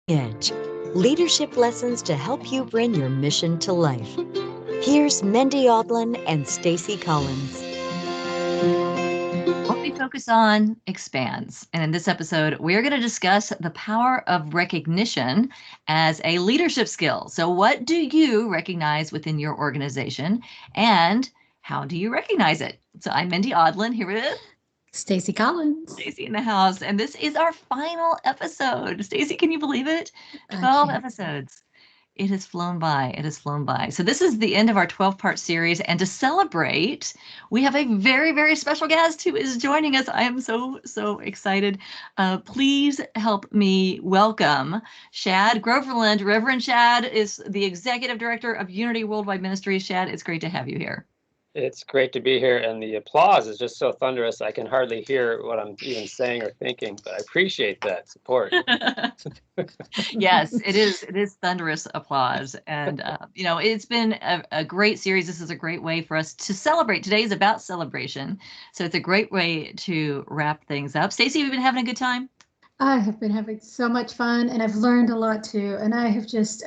Edge, leadership lessons to help you bring your mission to life. Here's Mendy Audlin and Stacy Collins. What we focus on expands. And in this episode, we're going to discuss the power of recognition as a leadership skill. So, what do you recognize within your organization, and how do you recognize it? So, I'm Mendy Audlin here with Stacy Collins. Stacy in the house, and this is our final episode. Stacy, can you believe it? 12 episodes. It has flown by. It has flown by. So this is the end of our 12-part series. And to celebrate, we have a very, very special guest who is joining us. I am so, so excited. Please help me welcome Shad Groverland. Reverend Shad is the Executive Director of Unity Worldwide Ministries. Shad, it's great to have you here. It's great to be here, and the applause is just so thunderous. I can hardly hear what I'm even saying or thinking, but I appreciate that support. Yes, it is. It is thunderous applause, and it's been a great series. This is a great way for us to celebrate. Today is about celebration, so it's a great way to wrap things up. Stacy, have you been having a good time? I have been having so much fun, and I've learned a lot too. And I have just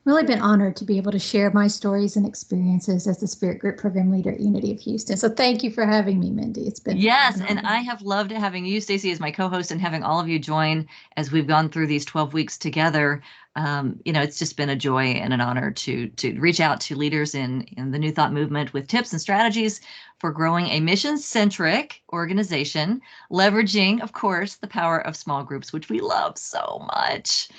really been honored to be able to share my stories and experiences as the Spirit Group Program Leader at Unity of Houston. So thank you for having me, Mendy. It's been and I have loved having you, Stacy, as my co-host, and having all of you join as we've gone through these 12 weeks together. It's just been a joy and an honor to reach out to leaders in the New Thought movement with tips and strategies for growing a mission-centric organization, leveraging, of course, the power of small groups, which we love so much.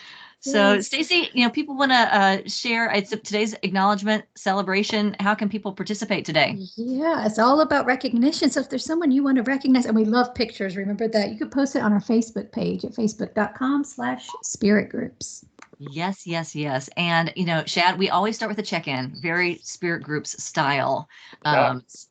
So, Stacy, people want to share. It's today's acknowledgement celebration. How can people participate today? Yeah, it's all about recognition. So if there's someone you want to recognize, and we love pictures, remember that. You could post it on our Facebook page at facebook.com/SpiritGroups. Yes, yes, yes. And, Shad, we always start with a check-in, very Spirit Groups style.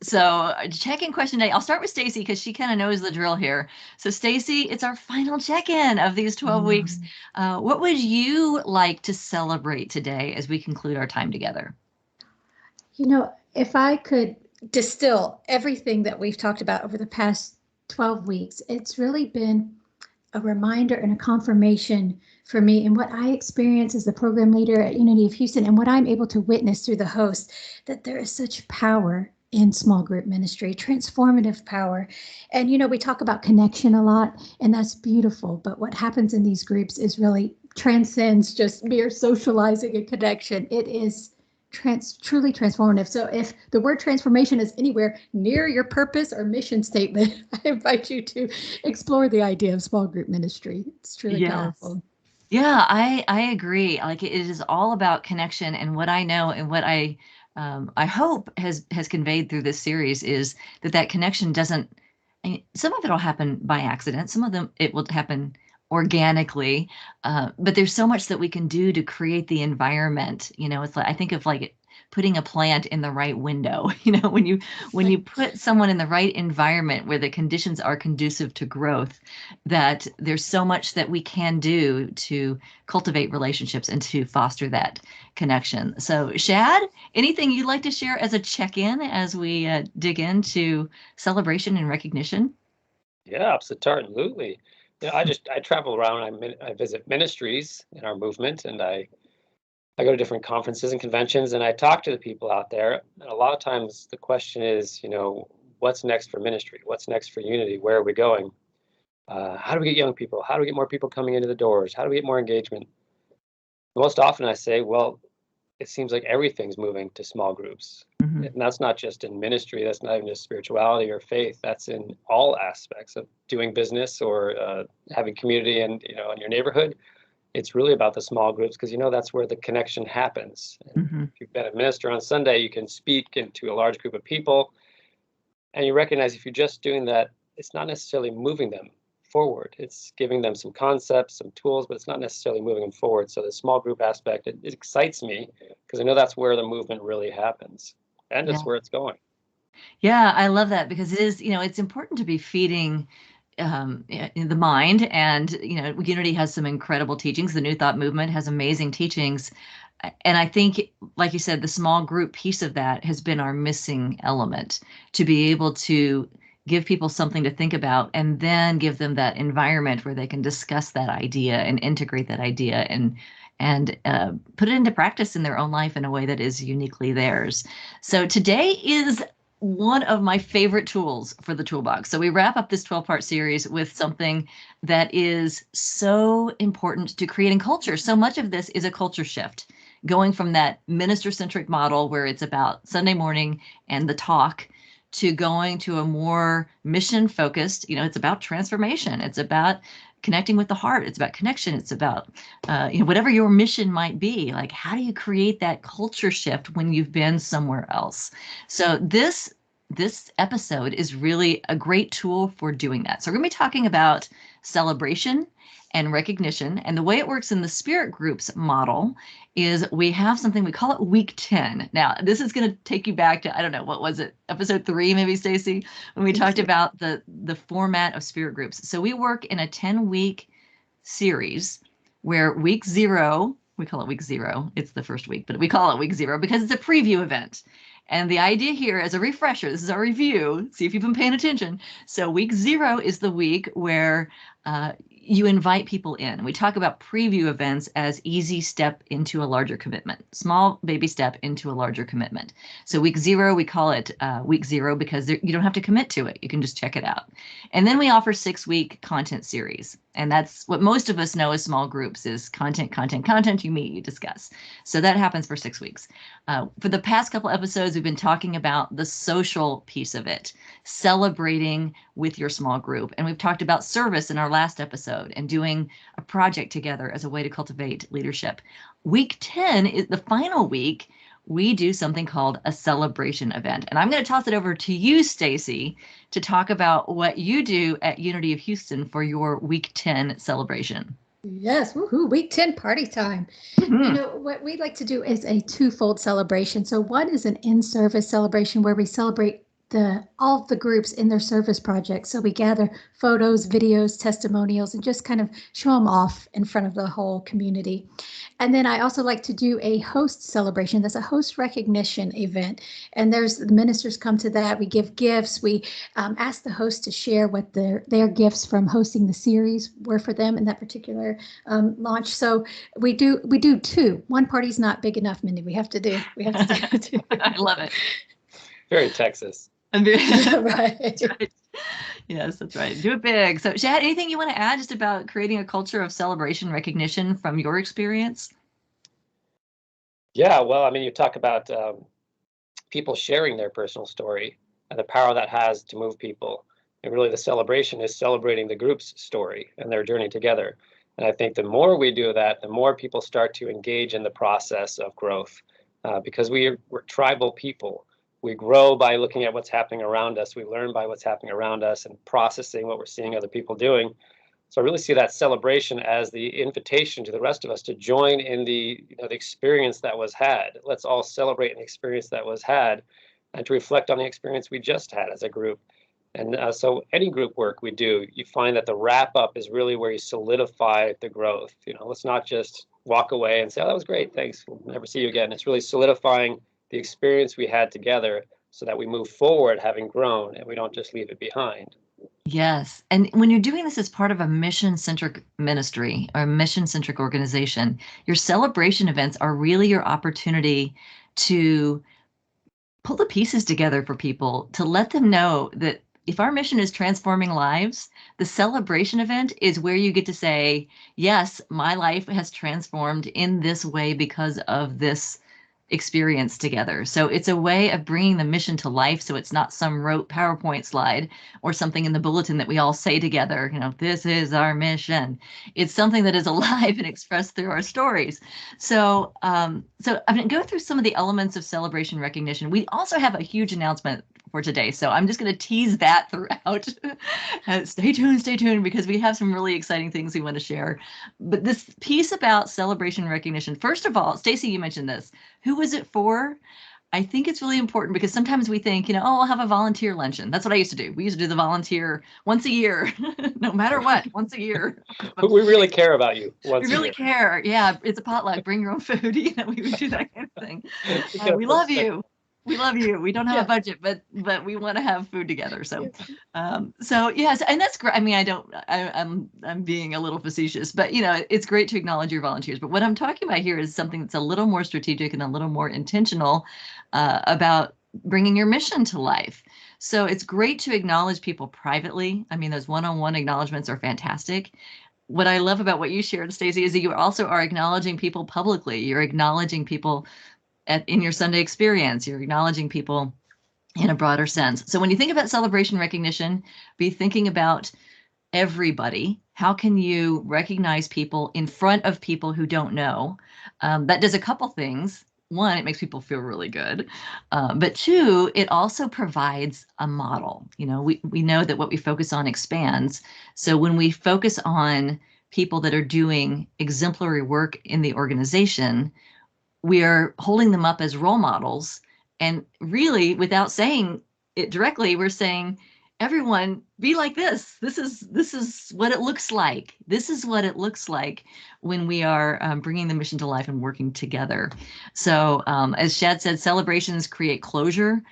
So check-in question today. I'll start with Stacy because she kind of knows the drill here. So Stacy, it's our final check-in of these 12 weeks. What would you like to celebrate today as we conclude our time together? If I could distill everything that we've talked about over the past 12 weeks, it's really been a reminder and a confirmation for me and what I experience as the program leader at Unity of Houston and what I'm able to witness through the host, that there is such power in small group ministry, transformative power. And, we talk about connection a lot, and that's beautiful. But what happens in these groups is really transcends just mere socializing and connection. It is truly transformative. So if the word transformation is anywhere near your purpose or mission statement, I invite you to explore the idea of small group ministry. It's truly powerful. Yeah, I agree. Like it is all about connection, and what I know and what I hope has conveyed through this series is that connection doesn't. Some of it will happen by accident. Some of them it will happen organically, but there's so much that we can do to create the environment. It's like I think of like putting a plant in the right window. When you put someone in the right environment where the conditions are conducive to growth, that there's so much that we can do to cultivate relationships and to foster that connection. So, Shad, anything you'd like to share as a check-in as we dig into celebration and recognition? Yeah, absolutely. I travel around. I visit ministries in our movement, and I go to different conferences and conventions, and I talk to the people out there. And a lot of times the question is, what's next for ministry? What's next for Unity? Where are we going? How do we get young people? How do we get more people coming into the doors? How do we get more engagement? Most often I say, well, it seems like everything's moving to small groups. Mm-hmm. And that's not just in ministry. That's not even just spirituality or faith. That's in all aspects of doing business or having community and, in your neighborhood. It's really about the small groups because, that's where the connection happens. Mm-hmm. If you've been a minister on Sunday, you can speak into a large group of people. And you recognize if you're just doing that, it's not necessarily moving them forward. It's giving them some concepts, some tools, but it's not necessarily moving them forward. So the small group aspect, it excites me because I know that's where the movement really happens. And it's where it's going. Yeah, I love that because it is, it's important to be feeding in the mind, and Unity has some incredible teachings. The New Thought movement has amazing teachings, and I think, like you said, the small group piece of that has been our missing element to be able to give people something to think about, and then give them that environment where they can discuss that idea and integrate that idea and put it into practice in their own life in a way that is uniquely theirs. So today is one of my favorite tools for the toolbox. So we wrap up this 12-part series with something that is so important to creating culture. So much of this is a culture shift, going from that minister-centric model where it's about Sunday morning and the talk to going to a more mission-focused, it's about transformation. It's about connecting with the heart. It's about connection. It's about, whatever your mission might be, like, how do you create that culture shift when you've been somewhere else? So this episode is really a great tool for doing that. So we're going to be talking about celebration and recognition. And the way it works in the SpiritGroups model is we have something, we call it week 10. Now, this is going to take you back to, I don't know, what was it? Episode 3, maybe, Stacy, when we talked about the format of SpiritGroups. So we work in a 10-week series where week 0, we call it week 0. It's the first week, but we call it week 0 because it's a preview event. And the idea here, as a refresher, this is our review, see if you've been paying attention. So week 0 is the week where you invite people in. We talk about preview events as easy step into a larger commitment, small baby step into a larger commitment. So week 0, we call it week 0 because you don't have to commit to it. You can just check it out. And then we offer 6-week content series. And that's what most of us know as small groups is content, you meet, you discuss. So that happens for 6 weeks. For the past couple episodes, we've been talking about the social piece of it, celebrating with your small group. And we've talked about service in our last episode and doing a project together as a way to cultivate leadership. Week 10 is the final week. We do something called a celebration event. And I'm going to toss it over to you, Stacy, to talk about what you do at Unity of Houston for your week 10 celebration. Yes, woohoo, week 10 party time. Mm-hmm. What we like to do is a twofold celebration. So one is an in-service celebration where we celebrate all of the groups in their service projects. So we gather photos, videos, testimonials, and just kind of show them off in front of the whole community. And then I also like to do a host celebration. That's a host recognition event. And the ministers come to that. We give gifts. We ask the host to share what their gifts from hosting the series were for them in that particular launch. So we do two. One party's not big enough, Mindy. We have to do two. I love it. Very Texas. Right. Yes, that's right. Do it big. So Shad, anything you want to add just about creating a culture of celebration recognition from your experience? Yeah, well, I mean, you talk about people sharing their personal story and the power that has to move people. And really the celebration is celebrating the group's story and their journey together. And I think the more we do that, the more people start to engage in the process of growth because we're tribal people. We grow by looking at what's happening around us. We learn by what's happening around us and processing what we're seeing other people doing. So I really see that celebration as the invitation to the rest of us to join in the experience that was had. Let's all celebrate an experience that was had and to reflect on the experience we just had as a group. And so any group work we do, you find that the wrap up is really where you solidify the growth. Let's not just walk away and say, oh, that was great, thanks, we'll never see you again. It's really solidifying the experience we had together so that we move forward having grown and we don't just leave it behind. Yes. And when you're doing this as part of a mission-centric ministry or a mission-centric organization, your celebration events are really your opportunity to pull the pieces together for people, to let them know that if our mission is transforming lives, the celebration event is where you get to say, yes, my life has transformed in this way because of this experience together. So it's a way of bringing the mission to life. So it's not some rote PowerPoint slide or something in the bulletin that we all say together, this is our mission. It's something that is alive and expressed through our stories. So I'm going to go through some of the elements of celebration recognition. We also have a huge announcement for today. So I'm just going to tease that throughout. Stay tuned, because we have some really exciting things we want to share. But this piece about celebration recognition, first of all, Stacy, you mentioned this. Who is it for? I think it's really important because sometimes we think, I'll have a volunteer luncheon. That's what I used to do. We used to do the volunteer once a year, no matter what, once a year. But we really care about you. We really care. Yeah, it's a potluck. Bring your own food. We would do that kind of thing. We love you. We love you. We don't have a budget, but we want to have food together. So, so yes, and that's great. I mean, I'm being a little facetious, but it's great to acknowledge your volunteers. But what I'm talking about here is something that's a little more strategic and a little more intentional about bringing your mission to life. So it's great to acknowledge people privately. I mean, those one-on-one acknowledgments are fantastic. What I love about what you shared, Stacey, is that you also are acknowledging people publicly. You're acknowledging people in your Sunday experience. You're acknowledging people in a broader sense. So when you think about celebration recognition, be thinking about everybody. How can you recognize people in front of people who don't know? That does a couple things. One, it makes people feel really good. But two, it also provides a model. We know that what we focus on expands. So when we focus on people that are doing exemplary work in the organization, we are holding them up as role models. And really, without saying it directly, we're saying, everyone, be like this. This is what it looks like. This is what it looks like when we are bringing the mission to life and working together. So as Shad said, celebrations create closure.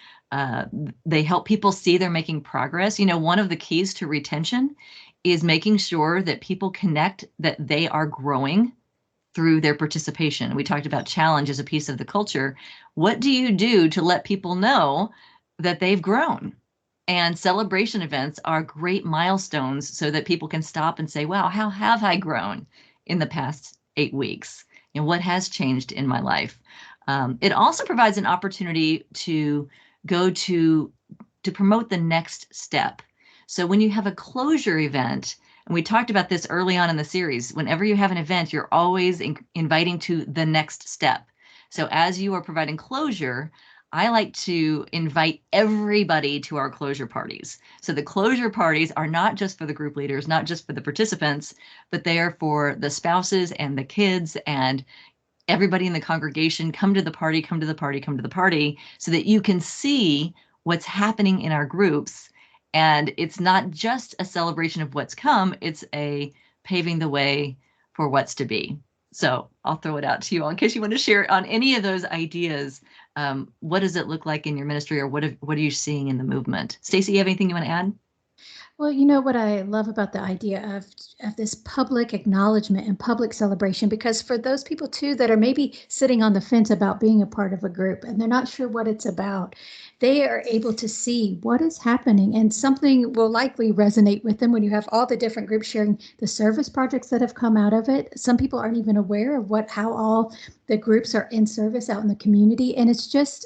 They help people see they're making progress. One of the keys to retention is making sure that people connect that they are growing through their participation. We talked about challenge as a piece of the culture. What do you do to let people know that they've grown? And celebration events are great milestones so that people can stop and say, wow, how have I grown in the past 8 weeks? What has changed in my life? It also provides an opportunity to go to promote the next step. So when you have a closure event, and we talked about this early on in the series, whenever you have an event, you're always inviting to the next step. So as you are providing closure, I like to invite everybody to our closure parties. So the closure parties are not just for the group leaders, not just for the participants, but they are for the spouses and the kids and everybody in the congregation. Come to the party, come to the party, come to the party, so that you can see what's happening in our groups. And it's not just a celebration of what's come, it's a paving the way for what's to be. So I'll throw it out to you all in case you want to share on any of those ideas. What does it look like in your ministry, or what are you seeing in the movement? Stacey, you have anything you want to add? Well, what I love about the idea of this public acknowledgement and public celebration, because for those people too that are maybe sitting on the fence about being a part of a group and they're not sure what it's about, they are able to see what is happening, and something will likely resonate with them when you have all the different groups sharing the service projects that have come out of it. Some people aren't even aware of how all the groups are in service out in the community, and it's just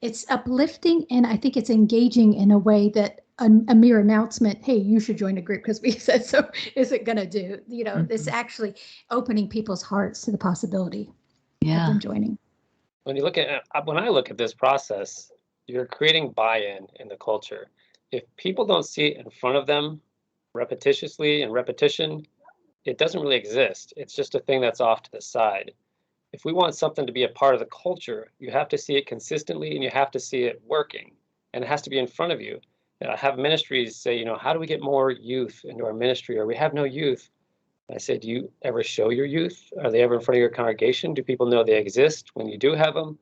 it's uplifting, and I think it's engaging in a way that a mere announcement, hey, you should join a group because we said so, isn't going to do. This actually opening people's hearts to the possibility of them joining. When I look at this process, you're creating buy-in in the culture. If people don't see it in front of them repetitiously and repetition, it doesn't really exist. It's just a thing that's off to the side. If we want something to be a part of the culture, you have to see it consistently and you have to see it working, and it has to be in front of you. I have ministries say, how do we get more youth into our ministry? Or we have no youth. I say, do you ever show your youth? Are they ever in front of your congregation? Do people know they exist when you do have them?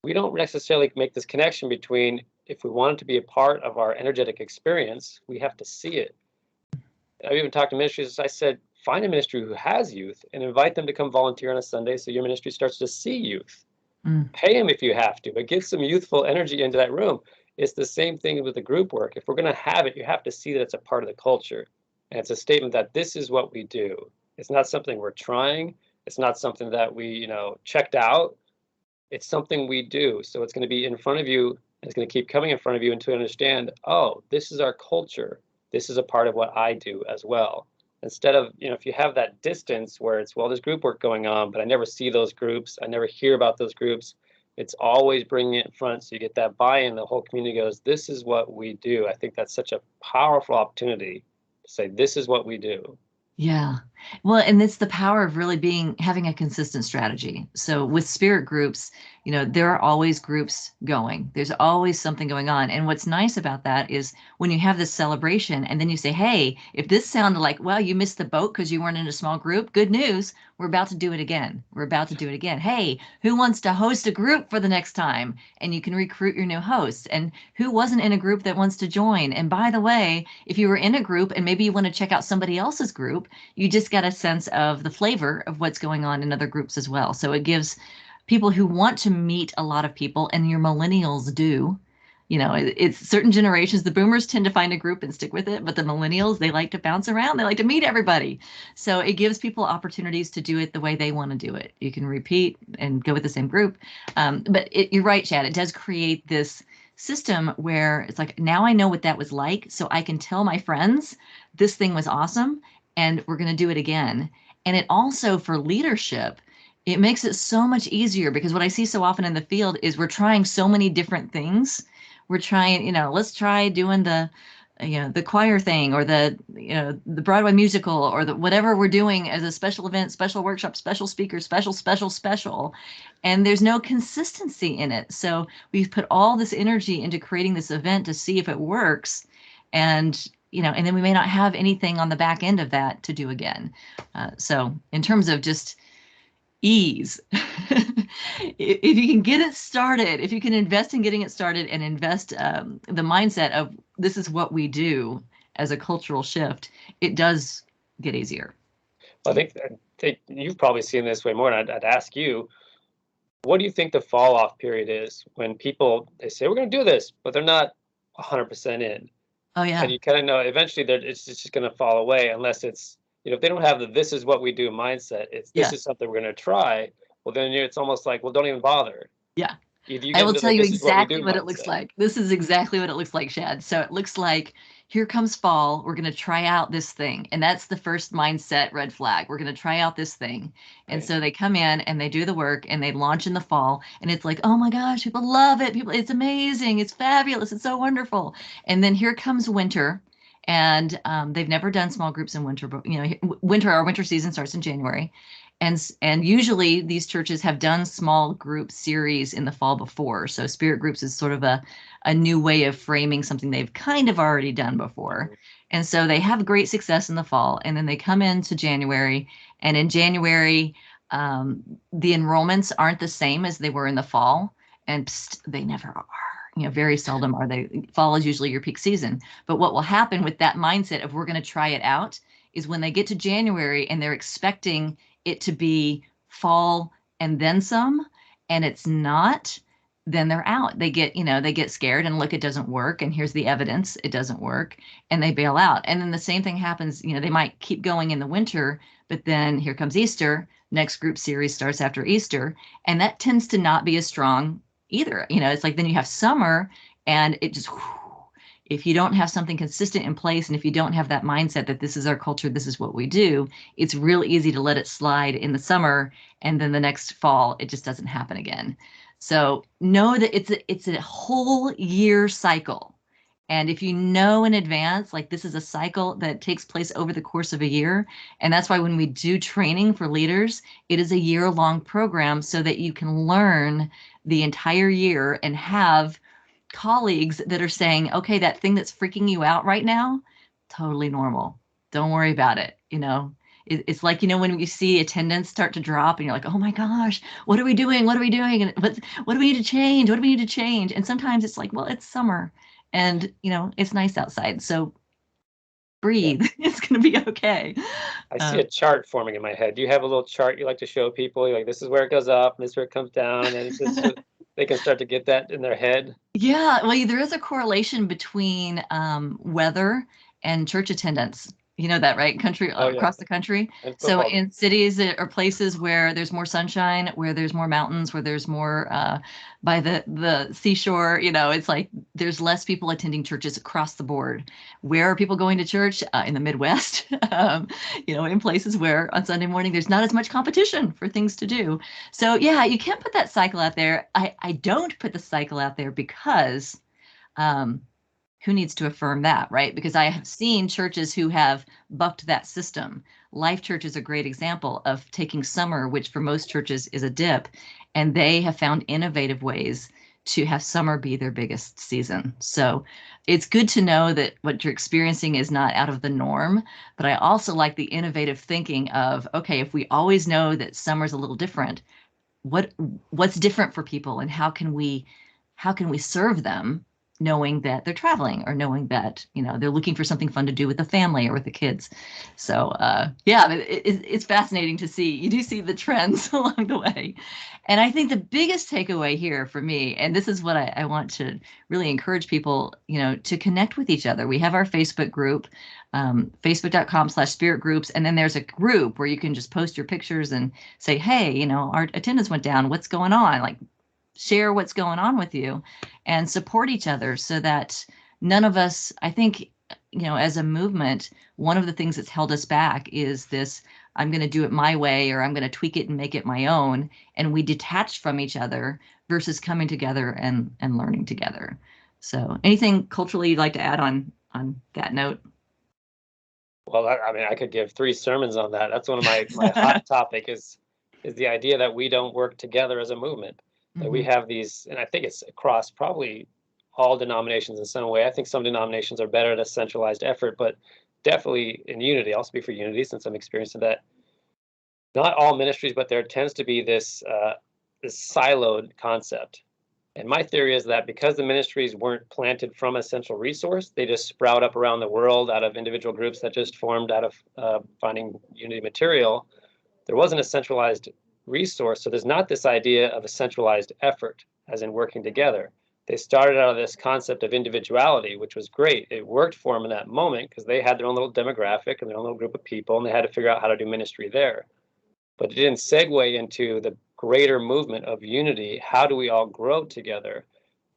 We don't necessarily make this connection between, if we want it to be a part of our energetic experience, we have to see it. I've even talked to ministries. I said, find a ministry who has youth and invite them to come volunteer on a Sunday so your ministry starts to see youth. Pay them if you have to, but get some youthful energy into that room. It's the same thing with the group work. If we're going to have it, you have to see that it's a part of the culture. And it's a statement that this is what we do. It's not something we're trying. It's not something that we, checked out. It's something we do. So it's going to be in front of you. And it's going to keep coming in front of you until you understand, oh, this is our culture. This is a part of what I do as well. Instead of, if you have that distance where it's, well, there's group work going on, but I never see those groups. I never hear about those groups. It's always bringing it in front, so you get that buy-in. The whole community goes, this is what we do. I think that's such a powerful opportunity to say, this is what we do. Yeah. Well, and it's the power of really having a consistent strategy. So with spirit groups, there are always groups going. There's always something going on. And what's nice about that is when you have this celebration and then you say, hey, if this sounded like, well, you missed the boat because you weren't in a small group, good news. We're about to do it again. We're about to do it again. Hey, who wants to host a group for the next time? And you can recruit your new hosts. And who wasn't in a group that wants to join? And by the way, if you were in a group and maybe you want to check out somebody else's group, you just get a sense of the flavor of what's going on in other groups as well. So it gives people who want to meet a lot of people, and your millennials do. It's certain generations. The boomers tend to find a group and stick with it, but the millennials, they like to bounce around. They like to meet everybody. So it gives people opportunities to do it the way they want to do it. You can repeat and go with the same group. But you're right, Chad. It does create this system where it's like, now I know what that was like, so I can tell my friends this thing was awesome and we're going to do it again. And it also, for leadership, it makes it so much easier, because what I see so often in the field is we're trying so many different things. We're trying, let's try doing the choir thing, or the Broadway musical, or the whatever we're doing as a special event, special workshop, special speaker, special. And there's no consistency in it. So we've put all this energy into creating this event to see if it works. And then we may not have anything on the back end of that to do again. So in terms of just ease, if you can get it started, if you can invest in getting it started and invest the mindset of this is what we do as a cultural shift, it does get easier. Well, I think you've probably seen this way more, and I'd ask you, what do you think the fall off period is when people, they say we're going to do this, but they're not 100% in? Oh yeah. And you kind of know eventually it's just going to fall away unless it's, if they don't have the this is what we do mindset, it's this is something we're going to try. Well, then it's almost like, well, don't even bother. Yeah. I will tell you exactly what it looks like. This is exactly what it looks like, Shad. So it looks like, here comes fall. We're going to try out this thing. And that's the first mindset red flag. We're going to try out this thing. And so they come in and they do the work and they launch in the fall. And it's like, oh my gosh, people love it. It's amazing. It's fabulous. It's so wonderful. And then here comes winter. And they've never done small groups in winter, but our winter season starts in January. And usually these churches have done small group series in the fall before. So Spirit Groups is sort of a new way of framing something they've kind of already done before. And so they have great success in the fall. And then they come into January. And in January, the enrollments aren't the same as they were in the fall. And they never are. Very seldom are they. Fall is usually your peak season. But what will happen with that mindset of we're going to try it out is when they get to January and they're expecting it to be fall and then some, and it's not, then they're out. They get scared and look, it doesn't work. And here's the evidence, it doesn't work. And they bail out. And then the same thing happens, they might keep going in the winter, but then here comes Easter, next group series starts after Easter. And that tends to not be as strong either. It's like, then you have summer and it just, if you don't have something consistent in place, and if you don't have that mindset that this is our culture, this is what we do, it's real easy to let it slide in the summer. And then the next fall, it just doesn't happen again. So know that it's a whole year cycle. And if you know in advance, like this is a cycle that takes place over the course of a year. And that's why when we do training for leaders, it is a year-long program so that you can learn the entire year and have colleagues that are saying, okay, that thing that's freaking you out right now, totally normal. Don't worry about it. It's like, when you see attendance start to drop and you're like, oh my gosh, what are we doing? What are we doing? And what do we need to change? What do we need to change? And sometimes it's like, well, it's summer and, it's nice outside. So breathe. It's going to be okay. I see a chart forming in my head. Do you have a little chart you like to show people? You're like, this is where it goes up, and this is where it comes down. And it's just they can start to get that in their head. Yeah, well, there is a correlation between weather and church attendance. You know that, right? Across the country. So in cities or places where there's more sunshine, where there's more mountains, where there's more by the seashore, it's like there's less people attending churches across the board. Where are people going to church? In the Midwest, in places where on Sunday morning there's not as much competition for things to do. So yeah, you can't put that cycle out there. I don't put the cycle out there because who needs to affirm that, right? Because I have seen churches who have bucked that system. Life Church is a great example of taking summer, which for most churches is a dip, and they have found innovative ways to have summer be their biggest season. So it's good to know that what you're experiencing is not out of the norm, but I also like the innovative thinking of, okay, if we always know that summer's a little different, what's different for people, and how can we serve them, knowing that they're traveling, or knowing that, you know, they're looking for something fun to do with the family or with the kids. So yeah, it's fascinating to see. You do see the trends along the way. And I think the biggest takeaway here for me, and this is what I want to really encourage people, you know, to connect with each other. We have our Facebook group, facebook.com/SpiritGroups. And then there's a group where you can just post your pictures and say, hey, you know, our attendance went down. What's going on? Like, share what's going on with you and support each other, so that none of us, I think, you know, as a movement, one of the things that's held us back is this, I'm going to do it my way, or I'm going to tweak it and make it my own. And we detach from each other versus coming together and learning together. So anything culturally you'd like to add on that note? Well, I mean, I could give 3 sermons on that. That's one of my hot topic is the idea that we don't work together as a movement. That we have these, and I think it's across probably all denominations in some way. I think some denominations are better at a centralized effort, but definitely in unity. I'll speak for unity since I'm experiencing that. Not all ministries, but there tends to be this siloed concept. And my theory is that because the ministries weren't planted from a central resource, they just sprout up around the world out of individual groups that just formed out of finding unity material. There wasn't a centralized resource. So there's not this idea of a centralized effort, as in working together. They started out of this concept of individuality, which was great. It worked for them in that moment because they had their own little demographic and their own little group of people, and they had to figure out how to do ministry there. But it didn't segue into the greater movement of unity. How do we all grow together?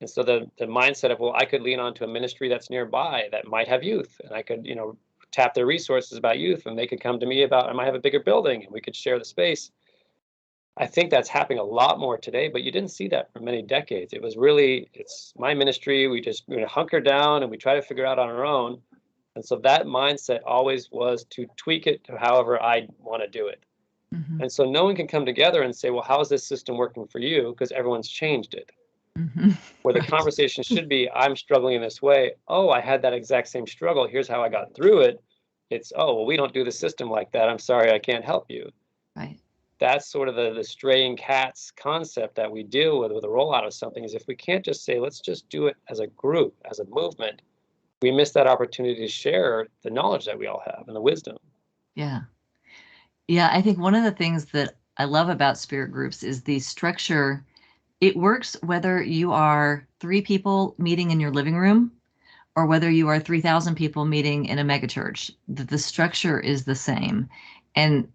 And so the mindset of, well, I could lean onto a ministry that's nearby that might have youth, and I could, you know, tap their resources about youth, and they could come to me about, I might have a bigger building and we could share the space. I think that's happening a lot more today, but you didn't see that for many decades. It was really, it's my ministry. We're going to hunker down and we try to figure out on our own. And so that mindset always was to tweak it to however I want to do it. Mm-hmm. And so no one can come together and say, well, how is this system working for you? Because everyone's changed it. Mm-hmm. Where the conversation should be, I'm struggling in this way. Oh, I had that exact same struggle. Here's how I got through it. It's, oh, well, we don't do the system like that. I'm sorry, I can't help you. Right. That's sort of the straying cats concept that we deal with a rollout of something, is if we can't just say, let's just do it as a group, as a movement, we miss that opportunity to share the knowledge that we all have and the wisdom. Yeah. Yeah, I think one of the things that I love about Spirit Groups is the structure. It works whether you are 3 people meeting in your living room or whether you are 3,000 people meeting in a megachurch. The structure is the same. And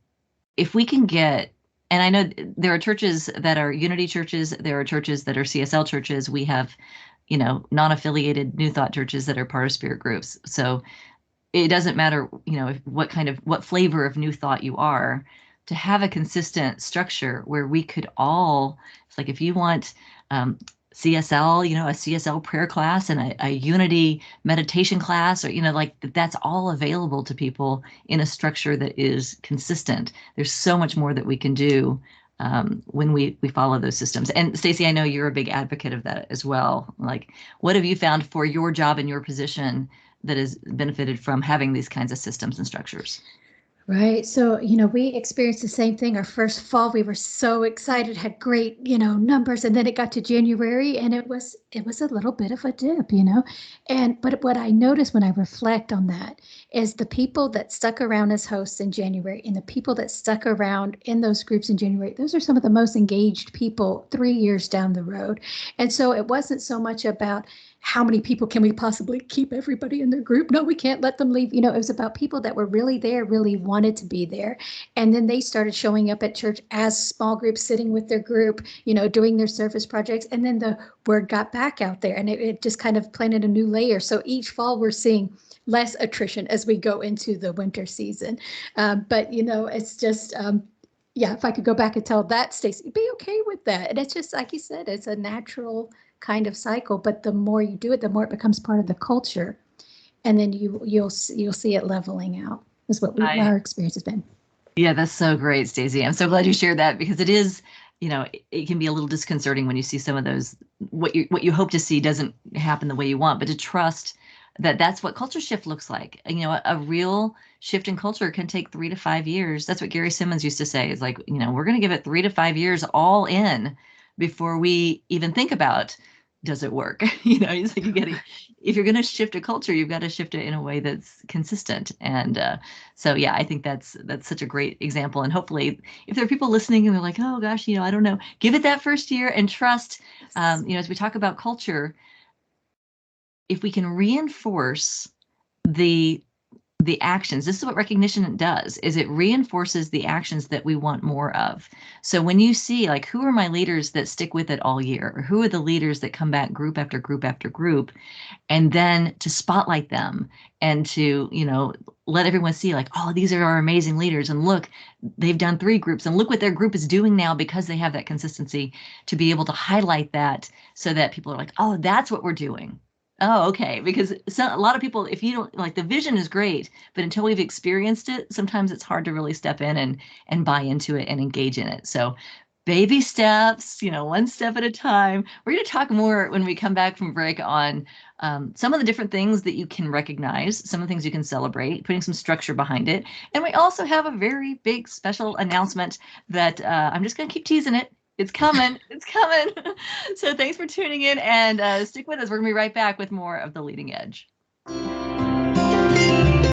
if we can get, and I know there are churches that are unity churches, there are churches that are CSL churches. We have, you know, non-affiliated New Thought churches that are part of Spirit Groups. So it doesn't matter, you know, what flavor of New Thought you are, to have a consistent structure where we could all, it's like if you want CSL, you know, a CSL prayer class and a unity meditation class, or, you know, like that's all available to people in a structure that is consistent. There's so much more that we can do when we follow those systems. And Stacey, I know you're a big advocate of that as well. Like, what have you found for your job and your position that has benefited from having these kinds of systems and structures? Right. So, you know, we experienced the same thing. Our first fall, we were so excited, had great, you know, numbers. And then it got to January and it was a little bit of a dip, you know. But what I noticed when I reflect on that is the people that stuck around as hosts in January and the people that stuck around in those groups in January, those are some of the most engaged people 3 years down the road. And so it wasn't so much about how many people can we possibly keep everybody in their group? No, we can't let them leave. You know, it was about people that were really there, really wanted to be there. And then they started showing up at church as small groups, sitting with their group, you know, doing their service projects. And then the word got back out there and it just kind of planted a new layer. So each fall we're seeing less attrition as we go into the winter season. But, you know, it's just, yeah, if I could go back and tell that, Stacey, be okay with that. And it's just, like you said, it's a natural kind of cycle, but the more you do it, the more it becomes part of the culture. And then you'll see it leveling out, is what our experience has been. Yeah, that's so great, Stacey. I'm so glad you shared that, because it is, it can be a little disconcerting when you see some of those, what you hope to see doesn't happen the way you want, but to trust that that's what culture shift looks like. A real shift in culture can take 3 to 5 years. That's what Gary Simmons used to say, is like, we're going to give it 3 to 5 years all in before we even think about, does it work? He's like, if you're going to shift a culture, you've got to shift it in a way that's consistent. And so, yeah, I think that's such a great example. And hopefully, if there are people listening and they're like, oh gosh, I don't know, give it that first year and trust. As we talk about culture, if we can reinforce the actions, this is what recognition does, is it reinforces the actions that we want more of. So when you see, like, who are my leaders that stick with it all year, or who are the leaders that come back group after group after group, and then to spotlight them and to, let everyone see, like, oh, these are our amazing leaders, and look, they've done 3 groups, and look what their group is doing now because they have that consistency, to be able to highlight that so that people are like, oh, that's what we're doing. Oh, okay. Because a lot of people, if you don't, like, the vision is great, but until we've experienced it, sometimes it's hard to really step in and buy into it and engage in it. So baby steps, one step at a time. We're going to talk more when we come back from break on some of the different things that you can recognize, some of the things you can celebrate, putting some structure behind it. And we also have a very big special announcement that I'm just going to keep teasing it. It's coming. It's coming. So thanks for tuning in, and stick with us. We're going to be right back with more of The Leading Edge.